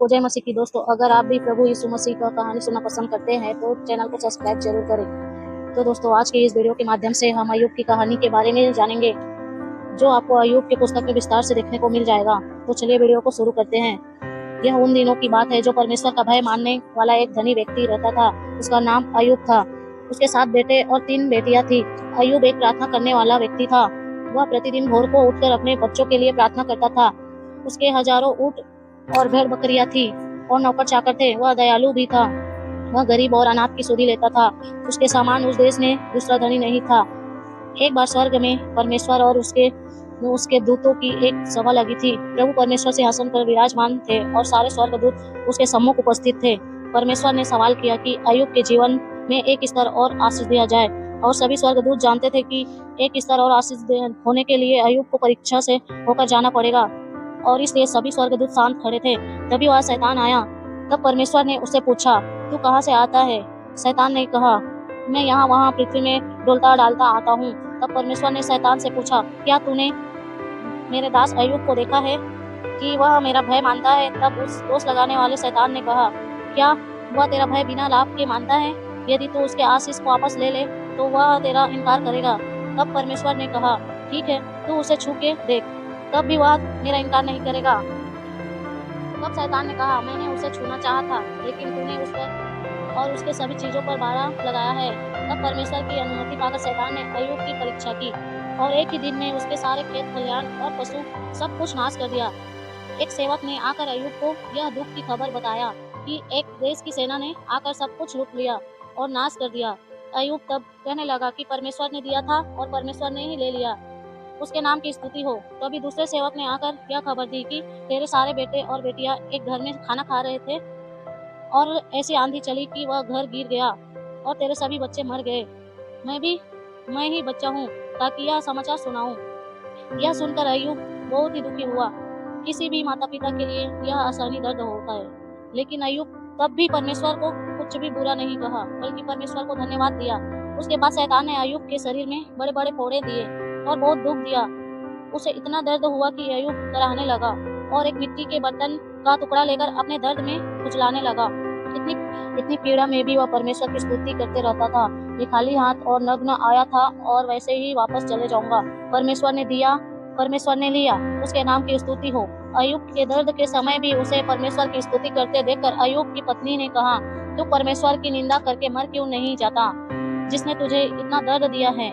सबको जय मसीह की। दोस्तों, अगर आप भी प्रभु यीशु मसीह का कहानी सुनना पसंद करते हैं तो चैनल को सब्सक्राइब जरूर करें। तो दोस्तों, आज के इस वीडियो के माध्यम से हम अय्यूब की कहानी के बारे में जानेंगे, जो आपको अय्यूब की पुस्तक में विस्तार से देखने को मिल जाएगा। तो चलिए वीडियो को शुरू करते हैं। यह उन दिनों की बात है जो परमेश्वर का भय मानने वाला एक धनी व्यक्ति रहता था। उसका नाम अय्यूब था। उसके 7 बेटे और 3 बेटियां थी। अय्यूब एक प्रार्थना करने वाला व्यक्ति था। वह प्रतिदिन भोर को उठकर अपने बच्चों के लिए प्रार्थना करता था। उसके हजारों ऊंट और भेड़ बकरियां थी और नौकर चाकर थे। वह दयालु भी था। वह गरीब और अनाथ की सुधि लेता था। उसके समान उस देश में दूसरा धनी नहीं था। एक बार स्वर्ग में परमेश्वर और उसके दूतों की एक सभा लगी थी। प्रभु परमेश्वर सिंहासन पर विराजमान थे और सारे स्वर्गदूत उसके सम्मुख उपस्थित थे। परमेश्वर ने सवाल किया कि अय्यूब के जीवन में एक स्तर और आशीष दिया जाए, और सभी स्वर्गदूत जानते थे कि एक स्तर और आशीष होने के लिए अय्यूब को परीक्षा से होकर जाना पड़ेगा, और इसलिए सभी स्वर्गदूत शांत खड़े थे। तभी वह शैतान आया। तब परमेश्वर ने उससे पूछा, तू कहाँ से आता है? शैतान ने कहा, मैं यहाँ वहाँ पृथ्वी में डोलता डालता आता हूँ। तब परमेश्वर ने शैतान से पूछा, क्या तूने मेरे दास अय्यूब को देखा है कि वह मेरा भय मानता है? तब उस दोष लगाने वाले शैतान ने कहा, क्या वह तेरा भय बिना लाभ के मानता है? यदि तू उसके आशीष को वापस ले ले तो वह तेरा इनकार करेगा। तब परमेश्वर ने कहा, ठीक है, तू उसे छू के देख, तब भी वह मेरा इनकार नहीं करेगा। तब शैतान ने कहा, मैंने उसे छूना चाहा था, लेकिन तूने उस पर और उसके सभी चीजों पर बाड़ा लगाया है। तब परमेश्वर की अनुमति पाकर शैतान ने अय्यूब की परीक्षा की, और एक ही दिन में उसके सारे खेत खलिहान और पशु सब कुछ नाश कर दिया। एक सेवक ने आकर अय्यूब को यह दुख की खबर बताया कि एक देश की सेना ने आकर सब कुछ लूट लिया और नाश कर दिया। अय्यूब तब कहने लगा कि परमेश्वर ने दिया था और परमेश्वर ने ही ले लिया, उसके नाम की स्तुति हो। तभी दूसरे सेवक ने आकर यह खबर दी कि तेरे सारे बेटे और बेटियां एक घर में खाना खा रहे थे, और ऐसी आंधी चली कि वह घर गिर गया और तेरे सभी बच्चे मर गए। मैं ही बच्चा हूँ ताकि यह समाचार सुनाऊं। यह सुनकर अय्यूब बहुत ही दुखी हुआ। किसी भी माता पिता के लिए यह असहनीय दर्द होता है, लेकिन अय्यूब तब भी परमेश्वर को कुछ भी बुरा नहीं कहा, बल्कि परमेश्वर को धन्यवाद दिया। उसके बाद शैतान ने अय्यूब के शरीर में बड़े बड़े फोड़े दिए और बहुत दुख दिया। उसे इतना दर्द हुआ कि अय्यूब कराहने लगा और एक मिट्टी के बर्तन का टुकड़ा लेकर अपने दर्द में कुचलाने लगा। इतनी पीड़ा में भी वह परमेश्वर की स्तुति करते रहता था। ये खाली हाथ और नग्न आया था और वैसे ही वापस चले जाऊंगा। परमेश्वर ने दिया, परमेश्वर ने लिया, उसके नाम की स्तुति हो। अय्यूब के दर्द के समय भी उसे परमेश्वर की स्तुति करते देखकर अय्यूब की पत्नी ने कहा, तू परमेश्वर की निंदा करके मर क्यों नहीं जाता, जिसने तुझे इतना दर्द दिया है?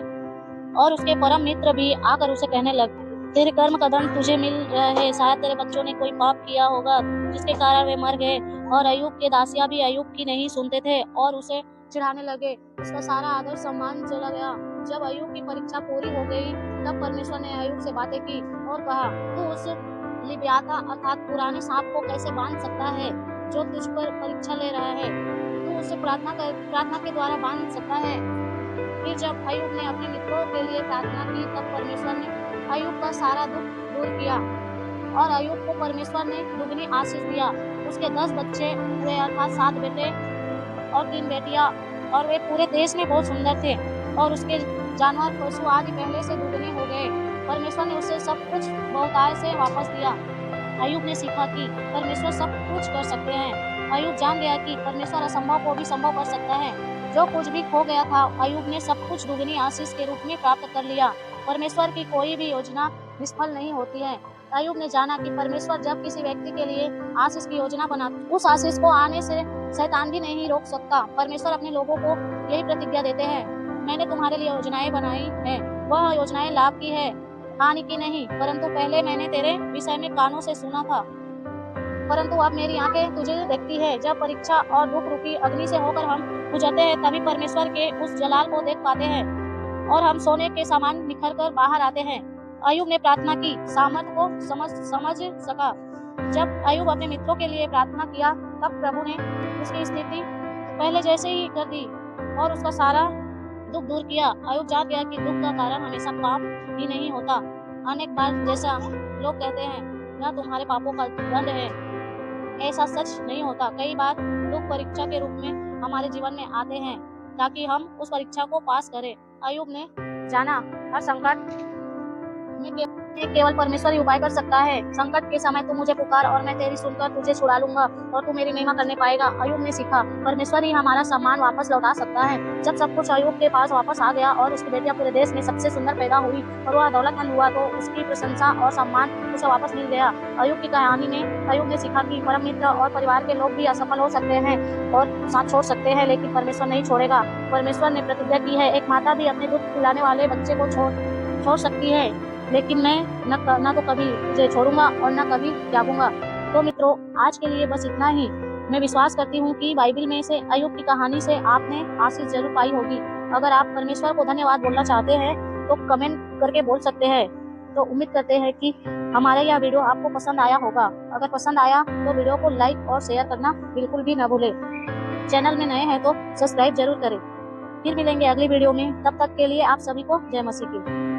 और उसके परम मित्र भी आकर उसे कहने लगे, तेरे कर्म का दंड तुझे मिल रहा है। शायद तेरे बच्चों ने कोई पाप किया होगा जिसके कारण वे मर गए। और अय्यूब के दासियां भी अय्यूब की नहीं सुनते थे और उसे चिढ़ाने लगे। उसका सारा आदर सम्मान चला गया। जब अय्यूब की परीक्षा पूरी हो गई, तब परमेश्वर ने अय्यूब से बातें की और कहा, तू उस लिब्याता अर्थात पुराने सांप को कैसे बांध सकता है जो तुझ पर परीक्षा ले रहा है? तू उसे प्रार्थना के द्वारा बांध सकता है। फिर जब अय्यूब ने अपने मित्रों के लिए प्रार्थना की, तब परमेश्वर ने अय्यूब का सारा दुख दूर किया और अय्यूब को परमेश्वर ने दुगनी आशीष दिया। उसके 10 बच्चे हुए, अर्थात 7 बेटे और 3 बेटियां, और वे पूरे देश में बहुत सुंदर थे, और उसके जानवर पशु आदि पहले से दुगने हो गए। परमेश्वर ने उसे सब कुछ बहुतायत से वापस दिया। अय्यूब ने सीखा कि परमेश्वर सब कुछ कर सकते हैं। अय्यूब जान गया कि परमेश्वर असंभव को भी संभव कर सकता है। जो कुछ भी खो गया था, अय्यूब ने सब कुछ दुगनी आशीष के रूप में प्राप्त कर लिया। परमेश्वर की कोई भी योजना निष्फल नहीं होती है। अय्यूब ने जाना कि परमेश्वर जब किसी व्यक्ति के लिए आशीष की योजना बनाता, उस आशीष को आने से शैतान भी नहीं रोक सकता। परमेश्वर अपने लोगों को यही प्रतिज्ञा देते हैं, मैंने तुम्हारे लिए योजनाएं बनाई हैं। वह योजनाएं लाभ की है, हानि की नहीं। परंतु पहले मैंने तेरे विषय में कानों से सुना था, परंतु अब मेरी आंखें तुझे देखती है। जब परीक्षा और दुख रूपी अग्नि से होकर हम गुजरते हैं, तभी परमेश्वर के उस जलाल को देख पाते हैं और हम सोने के समान निखर कर बाहर आते हैं। अय्यूब ने प्रार्थना की सामर्थ को समझ सका। जब अय्यूब अपने मित्रों के लिए प्रार्थना किया, तब प्रभु ने उसकी स्थिति पहले जैसे ही कर दी और उसका सारा दुख दूर किया। अय्यूब जान गया कि दुख का कारण हमेशा पाप ही नहीं होता। अनेक बार जैसा लोग कहते हैं, यह तुम्हारे पापों का दंड है, ऐसा सच नहीं होता। कई बार दुख परीक्षा के रूप में हमारे जीवन में आते हैं ताकि हम उस परीक्षा को पास करें। अय्यूब ने जाना हर संकट में केवल परमेश्वर ही उपाय कर सकता है। संकट के समय तू मुझे पुकार और मैं तेरी सुनकर तुझे छुड़ा लूंगा और तू मेरी महिमा करने पाएगा। अय्यूब ने सीखा, परमेश्वर ही हमारा सम्मान वापस लौटा सकता है। जब सब कुछ अय्यूब के पास वापस आ गया और उसकी बेटियां पूरे देश में सबसे सुंदर पैदा हुई और वह दौलतमंद हुआ, तो उसकी प्रशंसा और सम्मान उसे वापस मिल गया। अय्यूब की कहानी में अय्यूब ने सीखा कि परम मित्र और परिवार के लोग भी असफल हो सकते हैं और साथ छोड़ सकते हैं, लेकिन परमेश्वर नहीं छोड़ेगा। परमेश्वर ने प्रतिज्ञा की है, एक माता भी अपने दूध पिलाने वाले बच्चे को छोड़ सकती है, लेकिन मैं न तो कभी तुझे छोड़ूंगा और न कभी त्यागूंगा। तो मित्रों, आज के लिए बस इतना ही। मैं विश्वास करती हूँ कि बाइबल में से अय्यूब की कहानी से आपने आशीष जरूर पाई होगी। अगर आप परमेश्वर को धन्यवाद बोलना चाहते हैं तो कमेंट करके बोल सकते हैं। तो उम्मीद करते हैं कि हमारा यह वीडियो आपको पसंद आया होगा। अगर पसंद आया तो वीडियो को लाइक और शेयर करना बिल्कुल भी न भूलें। चैनल में नए हैं तो सब्सक्राइब जरूर करें। फिर मिलेंगे अगली वीडियो में, तब तक के लिए आप सभी को जय मसीह की।